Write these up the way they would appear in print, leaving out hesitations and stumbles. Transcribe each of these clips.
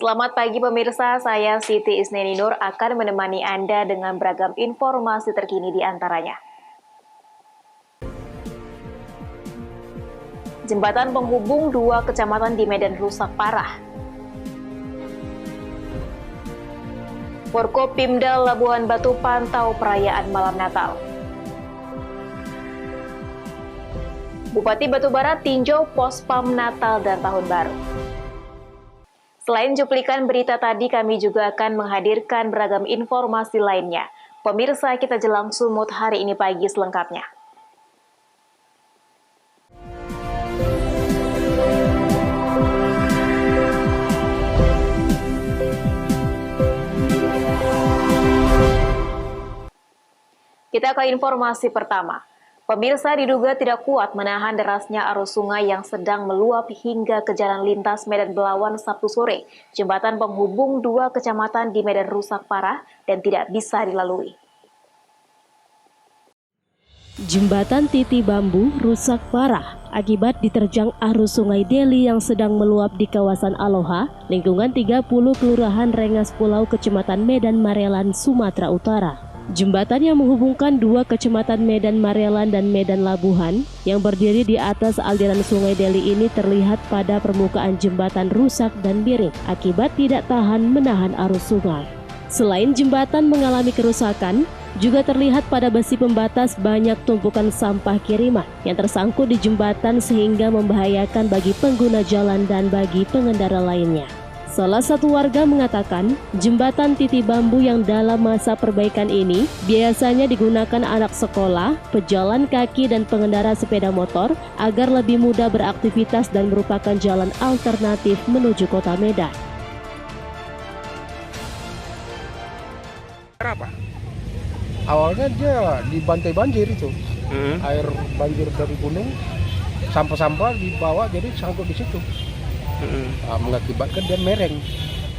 Selamat pagi pemirsa, saya Siti Isneni Nur akan menemani Anda dengan beragam informasi terkini di antaranya. Jembatan penghubung dua kecamatan di Medan rusak parah. Forkopimda Labuhan Batu pantau perayaan malam Natal. Bupati Batubara tinjau pos pam Natal dan Tahun Baru. Selain cuplikan berita tadi, kami juga akan menghadirkan beragam informasi lainnya. Pemirsa, kita jelang Sumut hari ini pagi selengkapnya. Kita ke informasi pertama. Pemirsa, diduga tidak kuat menahan derasnya arus sungai yang sedang meluap hingga ke jalan lintas Medan Belawan Sabtu sore. Jembatan penghubung dua kecamatan di Medan rusak parah dan tidak bisa dilalui. Jembatan Titi Bambu rusak parah akibat diterjang arus Sungai Deli yang sedang meluap di kawasan Aloha, lingkungan 30 Kelurahan Rengas Pulau, Kecamatan Medan Marelan, Sumatera Utara. Jembatan yang menghubungkan dua kecamatan Medan Marelan dan Medan Labuhan yang berdiri di atas aliran Sungai Deli ini terlihat pada permukaan jembatan rusak dan miring akibat tidak tahan menahan arus sungai. Selain jembatan mengalami kerusakan, juga terlihat pada besi pembatas banyak tumpukan sampah kiriman yang tersangkut di jembatan sehingga membahayakan bagi pengguna jalan dan bagi pengendara lainnya. Salah satu warga mengatakan, jembatan Titi Bambu yang dalam masa perbaikan ini biasanya digunakan anak sekolah, pejalan kaki dan pengendara sepeda motor agar lebih mudah beraktivitas dan merupakan jalan alternatif menuju kota Medan. Apa? Awalnya dia dibantai banjir itu, air banjir dari gunung, sampah-sampah dibawa jadi sangkut di situ. Mengakibatkan dia mereng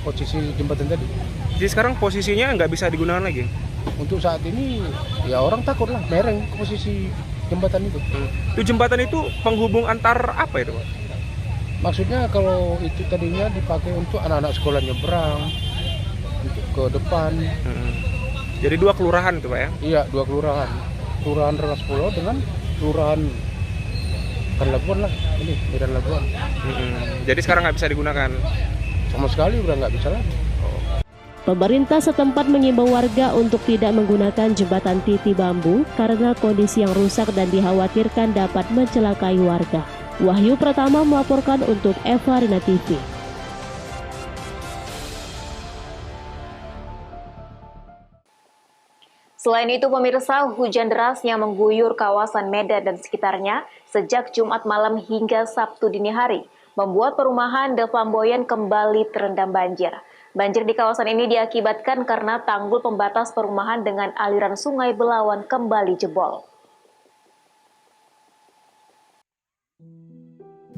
posisi jembatan tadi. Jadi sekarang posisinya nggak bisa digunakan lagi? Untuk saat ini ya orang takut lah mereng posisi jembatan itu. Itu jembatan itu penghubung antar apa itu, Pak? Maksudnya kalau itu tadinya dipakai untuk anak-anak sekolah nyebrang, untuk ke depan. Jadi dua kelurahan itu, Pak ya? Iya, dua kelurahan. Kelurahan Rengas Pulau dengan kelurahan Labuhan lah, ini Medan Labuhan. Jadi sekarang nggak bisa digunakan? Sama sekali udah nggak bisa lagi. Pemerintah setempat mengimbau warga untuk tidak menggunakan jembatan Titi Bambu karena kondisi yang rusak dan dikhawatirkan dapat mencelakai warga. Wahyu Pratama melaporkan untuk Eva Rina TV. Selain itu, pemirsa, hujan deras yang mengguyur kawasan Medan dan sekitarnya sejak Jumat malam hingga Sabtu dini hari membuat perumahan The Flamboyan kembali terendam banjir. Banjir di kawasan ini diakibatkan karena tanggul pembatas perumahan dengan aliran Sungai Belawan kembali jebol.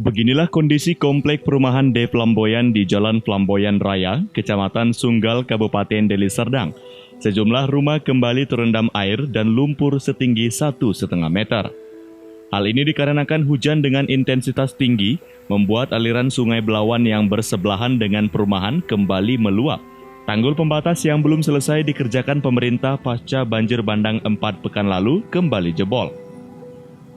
Beginilah kondisi komplek perumahan The Flamboyan di Jalan Flamboyan Raya, Kecamatan Sunggal, Kabupaten Deli Serdang. Sejumlah rumah kembali terendam air dan lumpur setinggi 1,5 meter. Hal ini dikarenakan hujan dengan intensitas tinggi membuat aliran Sungai Belawan yang bersebelahan dengan perumahan kembali meluap. Tanggul pembatas yang belum selesai dikerjakan pemerintah pasca banjir bandang 4 pekan lalu kembali jebol.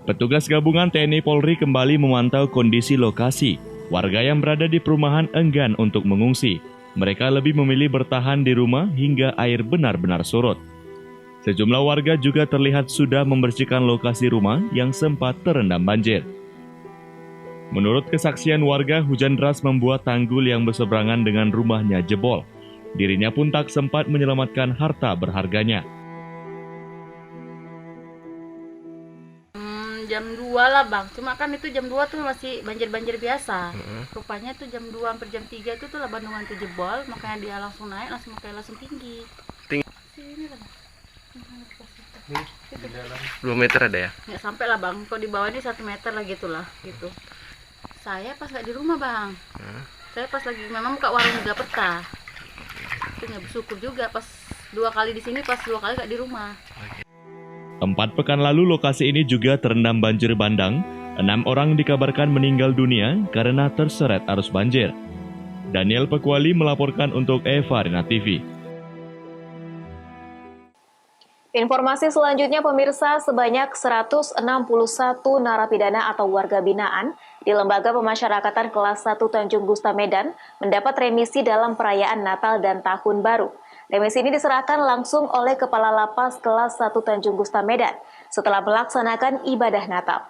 Petugas gabungan TNI Polri kembali memantau kondisi lokasi. Warga yang berada di perumahan enggan untuk mengungsi. Mereka lebih memilih bertahan di rumah hingga air benar-benar surut. Sejumlah warga juga terlihat sudah membersihkan lokasi rumah yang sempat terendam banjir. Menurut kesaksian warga, hujan deras membuat tanggul yang berseberangan dengan rumahnya jebol. Dirinya pun tak sempat menyelamatkan harta berharganya. Jam 2 lah bang, cuma kan itu jam 2 tuh masih banjir-banjir biasa. Rupanya tuh jam 2 sampai jam 3 itu tuh lah bandungan tuh jebol, makanya dia langsung naik, langsung tinggi. Sini lah bang. 2 meter ada ya? Nggak sampai lah bang, kalau di bawah ini 1 meter lah gitulah gitu. Saya pas nggak di rumah bang, saya pas lagi memang buka warung juga peta. Itu nggak bersyukur juga pas 2 kali di sini, pas 2 kali nggak di rumah. 4 pekan lalu lokasi ini juga terendam banjir bandang. 6 orang dikabarkan meninggal dunia karena terseret arus banjir. Daniel Pekuali melaporkan untuk Eva Rina TV. Informasi selanjutnya pemirsa, sebanyak 161 narapidana atau warga binaan di Lembaga Pemasyarakatan Kelas 1 Tanjung Gusta Medan mendapat remisi dalam perayaan Natal dan Tahun Baru. Remisi ini diserahkan langsung oleh Kepala Lapas Kelas 1 Tanjung Gusta Medan setelah melaksanakan ibadah Natal.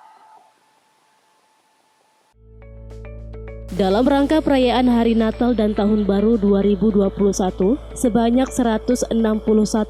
Dalam rangka perayaan Hari Natal dan Tahun Baru 2021, sebanyak 161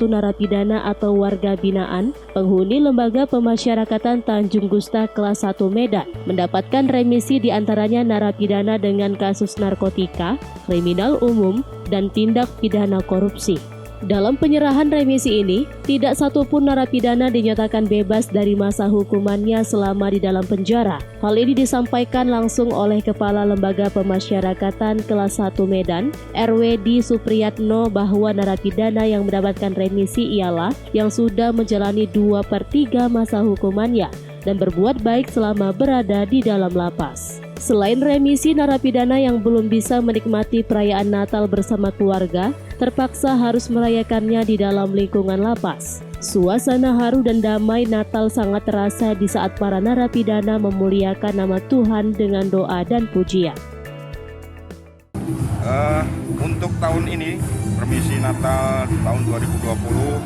narapidana atau warga binaan penghuni Lembaga Pemasyarakatan Tanjung Gusta Kelas 1 Medan mendapatkan remisi diantaranya narapidana dengan kasus narkotika, kriminal umum, dan tindak pidana korupsi. Dalam penyerahan remisi ini, tidak satupun narapidana dinyatakan bebas dari masa hukumannya selama di dalam penjara. Hal ini disampaikan langsung oleh Kepala Lembaga Pemasyarakatan Kelas 1 Medan, RWD Supriyatno, bahwa narapidana yang mendapatkan remisi ialah yang sudah menjalani 2/3 masa hukumannya dan berbuat baik selama berada di dalam lapas. Selain remisi, narapidana yang belum bisa menikmati perayaan Natal bersama keluarga terpaksa harus merayakannya di dalam lingkungan lapas. Suasana haru dan damai Natal sangat terasa di saat para narapidana memuliakan nama Tuhan dengan doa dan pujian. Untuk tahun ini, remisi Natal tahun 2020,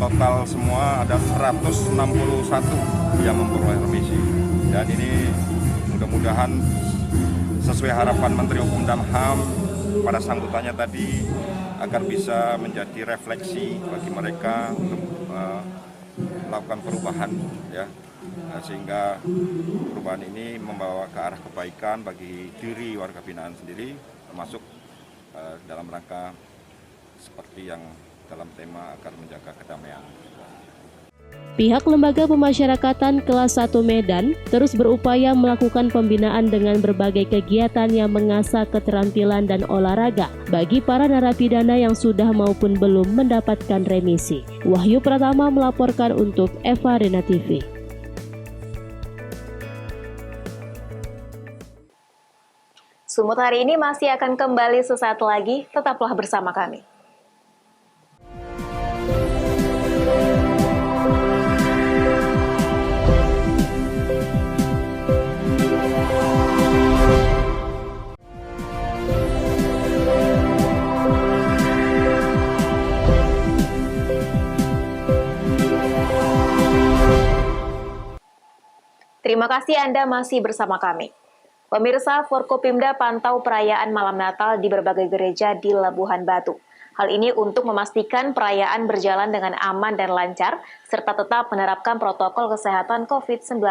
total semua ada 161 yang memperoleh remisi. Dan ini mudah-mudahan sesuai harapan Menteri Hukum dan HAM pada sambutannya tadi agar bisa menjadi refleksi bagi mereka untuk melakukan perubahan, ya, sehingga perubahan ini membawa ke arah kebaikan bagi diri warga binaan sendiri, termasuk dalam rangka seperti yang dalam tema agar menjaga kedamaian. Pihak Lembaga Pemasyarakatan Kelas 1 Medan terus berupaya melakukan pembinaan dengan berbagai kegiatan yang mengasah keterampilan dan olahraga bagi para narapidana yang sudah maupun belum mendapatkan remisi. Wahyu Pratama melaporkan untuk Eva Rina TV. Sumut hari ini masih akan kembali sesaat lagi, tetaplah bersama kami. Terima kasih Anda masih bersama kami. Pemirsa, Forkopimda pantau perayaan malam Natal di berbagai gereja di Labuhan Batu. Hal ini untuk memastikan perayaan berjalan dengan aman dan lancar, serta tetap menerapkan protokol kesehatan COVID-19.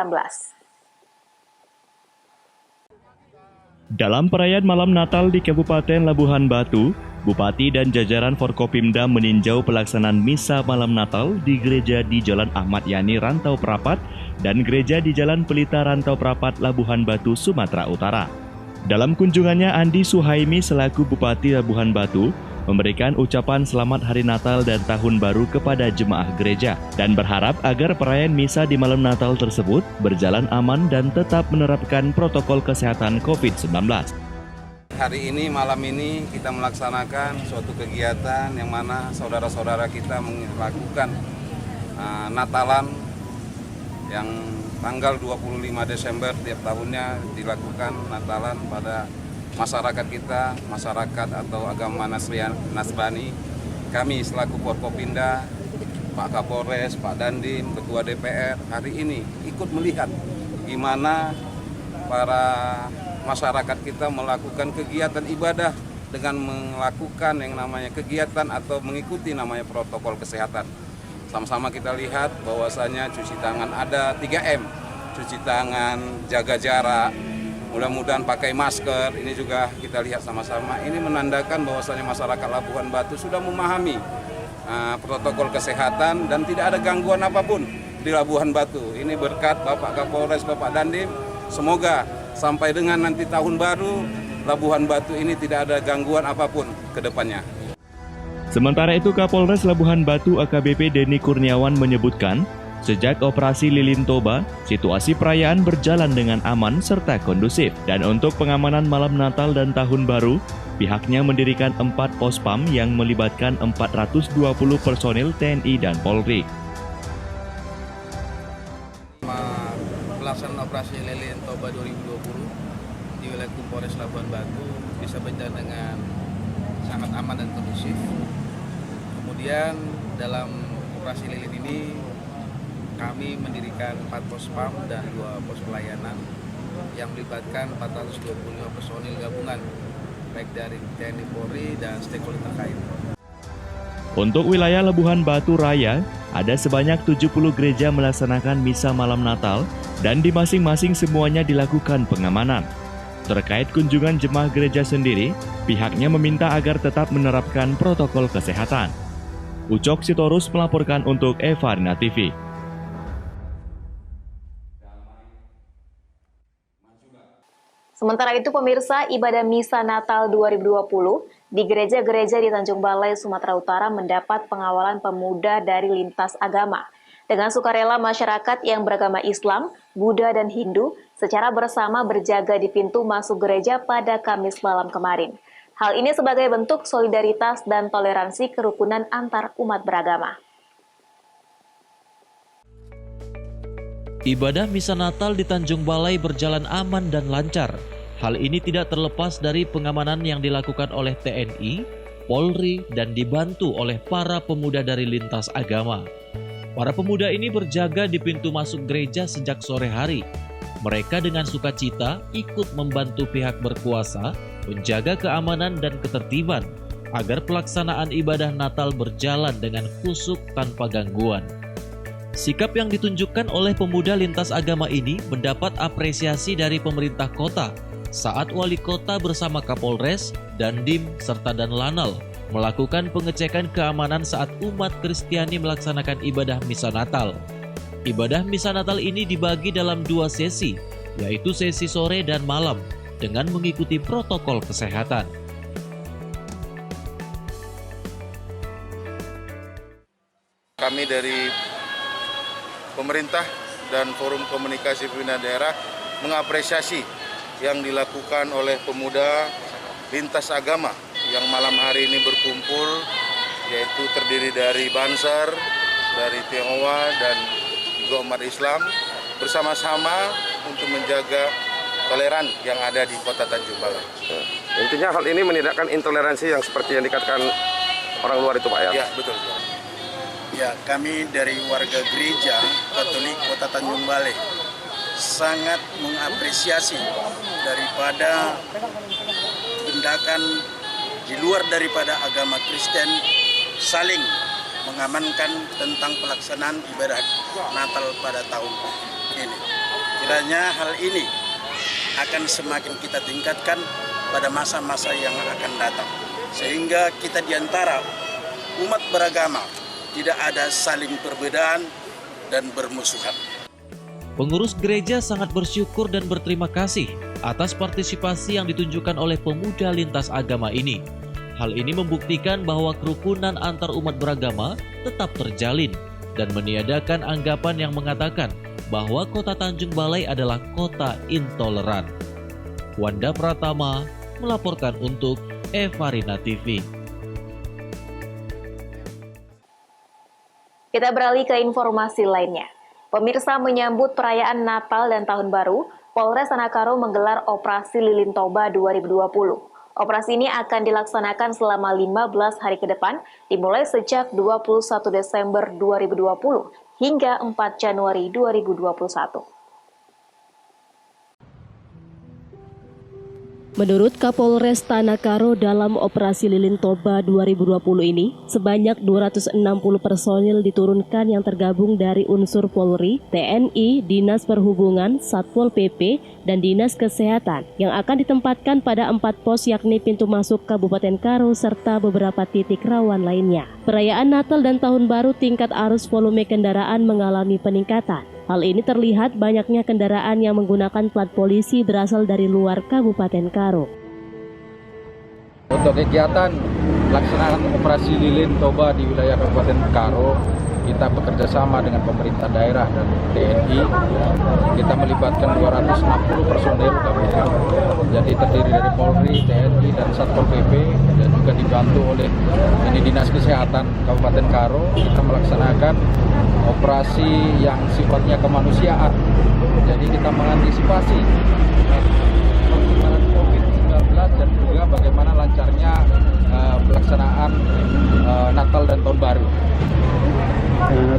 Dalam perayaan malam Natal di Kabupaten Labuhan Batu, Bupati dan jajaran Forkopimda meninjau pelaksanaan misa malam Natal di gereja di Jalan Ahmad Yani Rantau Prapat dan gereja di Jalan Pelita Rantau Prapat, Labuhan Batu, Sumatera Utara. Dalam kunjungannya, Andi Suhaimi selaku Bupati Labuhan Batu memberikan ucapan selamat Hari Natal dan Tahun Baru kepada jemaah gereja dan berharap agar perayaan misa di malam Natal tersebut berjalan aman dan tetap menerapkan protokol kesehatan COVID-19. Hari ini, malam ini kita melaksanakan suatu kegiatan yang mana saudara-saudara kita melakukan Natalan yang tanggal 25 Desember tiap tahunnya dilakukan Natalan pada masyarakat kita, masyarakat atau agama Nasrani. Kami selaku Forkopimda, Pak Kapolres, Pak Dandim, Ketua DPR hari ini ikut melihat gimana para masyarakat kita melakukan kegiatan ibadah dengan melakukan yang namanya kegiatan atau mengikuti namanya protokol kesehatan. Sama-sama kita lihat bahwasanya cuci tangan ada 3M, cuci tangan, jaga jarak, mudah-mudahan pakai masker. Ini juga kita lihat sama-sama. Ini menandakan bahwasanya masyarakat Labuhan Batu sudah memahami protokol kesehatan dan tidak ada gangguan apapun di Labuhan Batu. Ini berkat Bapak Kapolres, Bapak Dandim. Semoga sampai dengan nanti tahun baru, Labuhan Batu ini tidak ada gangguan apapun ke depannya. Sementara itu, Kapolres Labuhan Batu AKBP Denny Kurniawan menyebutkan, Sejak operasi Lilin Toba, situasi perayaan berjalan dengan aman serta kondusif. Dan untuk pengamanan malam Natal dan Tahun Baru, pihaknya mendirikan 4 pospam yang melibatkan 420 personil TNI dan Polri. Pelaksanaan operasi Lilin Toba 2020 di wilayah Polres Labuan Batu bisa berjalan dengan sangat aman dan kondusif. Kemudian dalam operasi Lilin ini kami mendirikan 4 pospam dan 2 pos pelayanan yang melibatkan 425 personil gabungan baik dari TNI Polri dan stakeholder terkait. Untuk wilayah Labuhan Batu Raya, ada sebanyak 70 gereja melaksanakan misa malam Natal dan di masing-masing semuanya dilakukan pengamanan. Terkait kunjungan jemaah gereja sendiri, pihaknya meminta agar tetap menerapkan protokol kesehatan. Ucok Sitorus melaporkan untuk Evarina TV. Sementara itu pemirsa, ibadah misa Natal 2020 di gereja-gereja di Tanjung Balai, Sumatera Utara mendapat pengawalan pemuda dari lintas agama. Dengan sukarela masyarakat yang beragama Islam, Buddha, dan Hindu secara bersama berjaga di pintu masuk gereja pada Kamis malam kemarin. Hal ini sebagai bentuk solidaritas dan toleransi kerukunan antar umat beragama. Ibadah misa Natal di Tanjung Balai berjalan aman dan lancar. Hal ini tidak terlepas dari pengamanan yang dilakukan oleh TNI, Polri, dan dibantu oleh para pemuda dari lintas agama. Para pemuda ini berjaga di pintu masuk gereja sejak sore hari. Mereka dengan sukacita ikut membantu pihak berkuasa menjaga keamanan dan ketertiban agar pelaksanaan ibadah Natal berjalan dengan khusyuk tanpa gangguan. Sikap yang ditunjukkan oleh pemuda lintas agama ini mendapat apresiasi dari pemerintah kota saat wali kota bersama Kapolres, Dandim, serta Danlanal melakukan pengecekan keamanan saat umat Kristiani melaksanakan ibadah misa Natal. Ibadah misa Natal ini dibagi dalam 2 sesi, yaitu sesi sore dan malam, dengan mengikuti protokol kesehatan. Kami dari pemerintah dan Forum Komunikasi Pimpinan Daerah mengapresiasi yang dilakukan oleh pemuda lintas agama yang malam hari ini berkumpul, yaitu terdiri dari Banser, dari Tionghoa, dan juga umat Islam bersama-sama untuk menjaga toleran yang ada di Kota Tanjung Balai. Intinya hal ini menindakkan intoleransi yang seperti yang dikatakan orang luar itu, Pak, ya? Ya, betul. Ya, kami dari warga gereja Katolik Kota Tanjung Balai sangat mengapresiasi daripada tindakan di luar daripada agama Kristen saling mengamankan tentang pelaksanaan ibadah Natal pada tahun ini. Kiranya hal ini akan semakin kita tingkatkan pada masa-masa yang akan datang, sehingga kita diantara umat beragama tidak ada saling perbedaan dan bermusuhan. Pengurus gereja sangat bersyukur dan berterima kasih atas partisipasi yang ditunjukkan oleh pemuda lintas agama ini. Hal ini membuktikan bahwa kerukunan antar umat beragama tetap terjalin dan meniadakan anggapan yang mengatakan bahwa Kota Tanjung Balai adalah kota intoleran. Wanda Pratama melaporkan untuk Evarina TV. Kita beralih ke informasi lainnya. Pemirsa, menyambut perayaan Natal dan Tahun Baru, Polres Tanah menggelar Operasi Lilin Toba 2020. Operasi ini akan dilaksanakan selama 15 hari ke depan, dimulai sejak 21 Desember 2020 hingga 4 Januari 2021. Menurut Kapolres Tanah Karo, dalam Operasi Lilin Toba 2020 ini, sebanyak 260 personil diturunkan yang tergabung dari unsur Polri, TNI, Dinas Perhubungan, Satpol PP, dan Dinas Kesehatan yang akan ditempatkan pada 4 pos yakni pintu masuk Kabupaten Karo serta beberapa titik rawan lainnya. Perayaan Natal dan Tahun Baru tingkat arus volume kendaraan mengalami peningkatan. Hal ini terlihat banyaknya kendaraan yang menggunakan plat polisi berasal dari luar Kabupaten Karo. Untuk kegiatan pelaksanaan Operasi Lilin Toba di wilayah Kabupaten Karo kita bekerja sama dengan pemerintah daerah dan TNI. Kita melibatkan 260 personel gabungan. Jadi terdiri dari Polri, TNI, dan Satpol PP, dan juga dibantu oleh Dinas Kesehatan Kabupaten Karo. Kita melaksanakan operasi yang sifatnya kemanusiaan. Jadi kita mengantisipasi penyebaran COVID-19 dan juga bagaimana lancarnya pelaksanaan Natal dan Tahun Baru.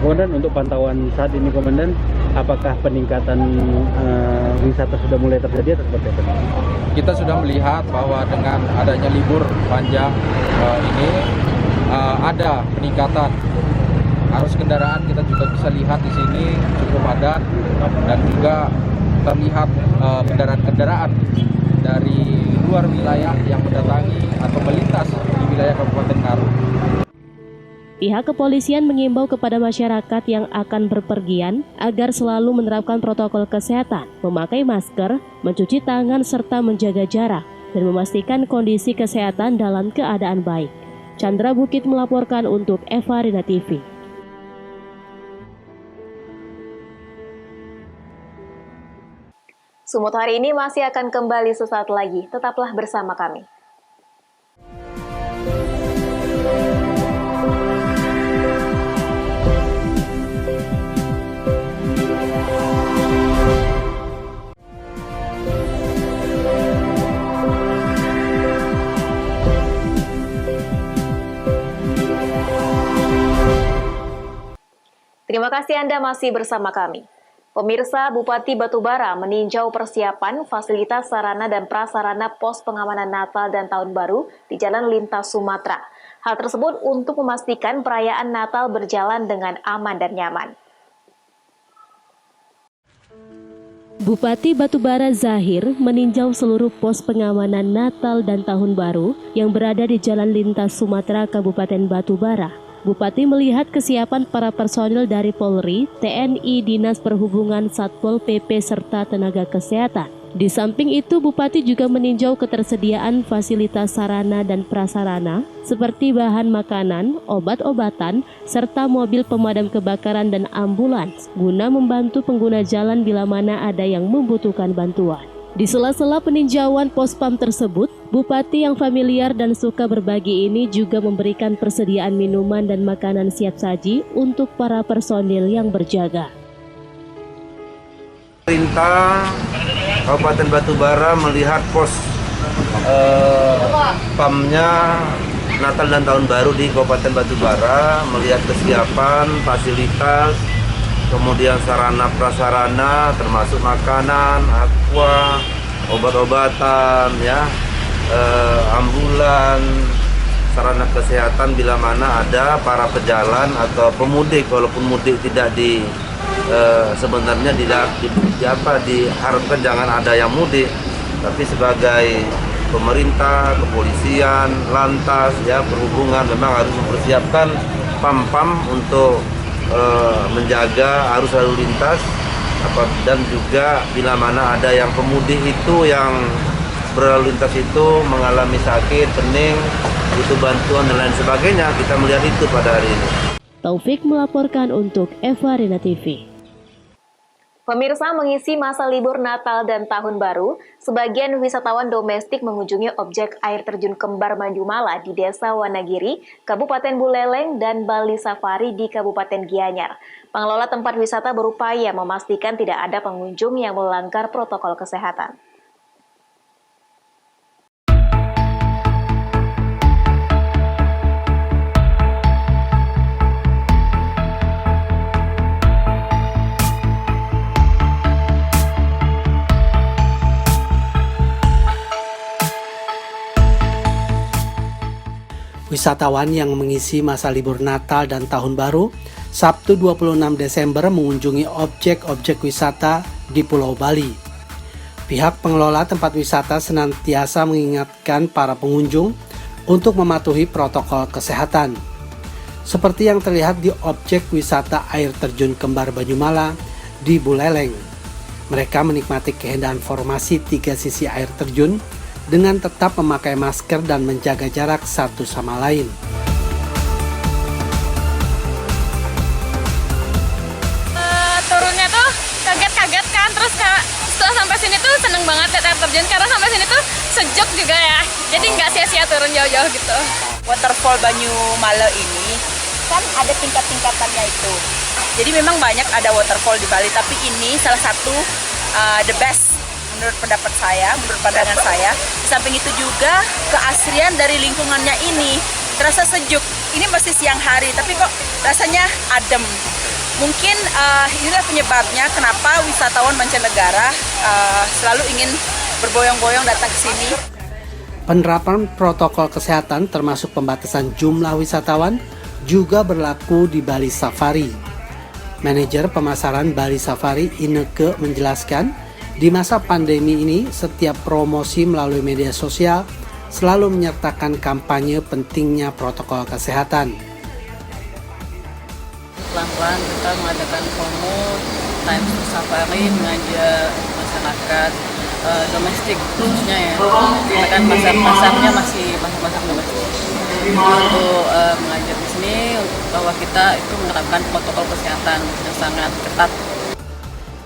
Komandan, untuk pantauan saat ini Komandan, apakah peningkatan wisata sudah mulai terjadi atau seperti apa? Kita sudah melihat bahwa dengan adanya libur panjang ini ada peningkatan arus kendaraan. Kita juga bisa lihat di sini cukup padat dan juga terlihat kendaraan-kendaraan dari luar wilayah yang mendatangi atau melintas di wilayah Kabupaten Karo. Pihak kepolisian mengimbau kepada masyarakat yang akan berpergian agar selalu menerapkan protokol kesehatan, memakai masker, mencuci tangan serta menjaga jarak, dan memastikan kondisi kesehatan dalam keadaan baik. Chandra Bukit melaporkan untuk Eva Rina TV. Sumut hari ini masih akan kembali sesaat lagi. Tetaplah bersama kami. Terima kasih Anda masih bersama kami. Pemirsa, Bupati Batubara meninjau persiapan fasilitas sarana dan prasarana pos pengamanan Natal dan Tahun Baru di Jalan Lintas Sumatera. Hal tersebut untuk memastikan perayaan Natal berjalan dengan aman dan nyaman. Bupati Batubara Zahir meninjau seluruh pos pengamanan Natal dan Tahun Baru yang berada di Jalan Lintas Sumatera Kabupaten Batubara. Bupati melihat kesiapan para personil dari Polri, TNI, Dinas Perhubungan, Satpol PP, serta tenaga kesehatan. Di samping itu, Bupati juga meninjau ketersediaan fasilitas sarana dan prasarana seperti bahan makanan, obat-obatan, serta mobil pemadam kebakaran dan ambulans guna membantu pengguna jalan bila mana ada yang membutuhkan bantuan. Di sela-sela peninjauan pospam tersebut, Bupati yang familiar dan suka berbagi ini juga memberikan persediaan minuman dan makanan siap saji untuk para personil yang berjaga. Pemerintah Kabupaten Batubara melihat pos PAM-nya Natal dan Tahun Baru di Kabupaten Batubara, melihat kesiapan, fasilitas, kemudian sarana prasarana termasuk makanan, aqua, obat-obatan, ya, ambulan, sarana kesehatan bila mana ada para pejalan atau pemudik, walaupun mudik tidak sebenarnya diharapkan jangan ada yang mudik, tapi sebagai pemerintah, kepolisian, lantas, ya, perhubungan memang harus mempersiapkan PAM-PAM untuk menjaga arus lalu lintas, dan juga bila mana ada yang pemudik itu yang berlalu lintas itu mengalami sakit, pening, butuh bantuan dan lain sebagainya, kita melihat itu pada hari ini. Taufik melaporkan untuk Eva Rina TV. Pemirsa, mengisi masa libur Natal dan Tahun Baru, sebagian wisatawan domestik mengunjungi objek air terjun kembar Manjumala di Desa Wanagiri, Kabupaten Buleleng, dan Bali Safari di Kabupaten Gianyar. Pengelola tempat wisata berupaya memastikan tidak ada pengunjung yang melanggar protokol kesehatan. Wisatawan yang mengisi masa libur Natal dan Tahun Baru, Sabtu 26 Desember mengunjungi objek-objek wisata di Pulau Bali. Pihak pengelola tempat wisata senantiasa mengingatkan para pengunjung untuk mematuhi protokol kesehatan. Seperti yang terlihat di objek wisata air terjun kembar Banyumala di Buleleng. Mereka menikmati keindahan formasi 3 sisi air terjun dengan tetap memakai masker dan menjaga jarak satu sama lain. Terus setelah sampai sini tuh seneng banget lihat air terjun karena sampai sini tuh sejuk juga ya. Jadi nggak sia-sia turun jauh-jauh gitu. Waterfall Banyumale ini kan ada tingkat-tingkatannya itu. Jadi memang banyak ada waterfall di Bali, tapi ini salah satu the best menurut pendapat saya, menurut pandangan saya. Di samping itu juga keasrian dari lingkungannya ini terasa sejuk. Ini masih siang hari, tapi kok rasanya adem. Mungkin inilah penyebabnya kenapa wisatawan mancanegara selalu ingin berboyong-boyong datang ke sini. Penerapan protokol kesehatan termasuk pembatasan jumlah wisatawan juga berlaku di Bali Safari. Manajer pemasaran Bali Safari Ineke menjelaskan, di masa pandemi ini setiap promosi melalui media sosial selalu menyertakan kampanye pentingnya protokol kesehatan. Pelan-pelan kita mengadakan promo Times to Safari, mengajak masyarakat domestik khususnya ya, karena kan pasarnya masih pasar domestik. Untuk mengajak di sini bahwa kita itu menerapkan protokol kesehatan yang sangat ketat.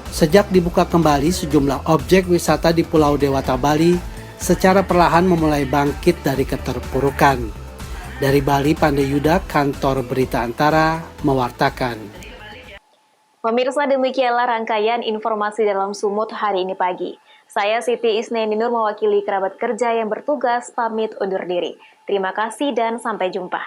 Sejak dibuka kembali, sejumlah objek wisata di Pulau Dewata Bali secara perlahan memulai bangkit dari keterpurukan. Dari Bali, Pandeyuda, Kantor Berita Antara, mewartakan. Pemirsa, demikianlah rangkaian informasi dalam Sumut hari ini pagi. Saya Siti Isnendinur mewakili kerabat kerja yang bertugas pamit undur diri. Terima kasih dan sampai jumpa.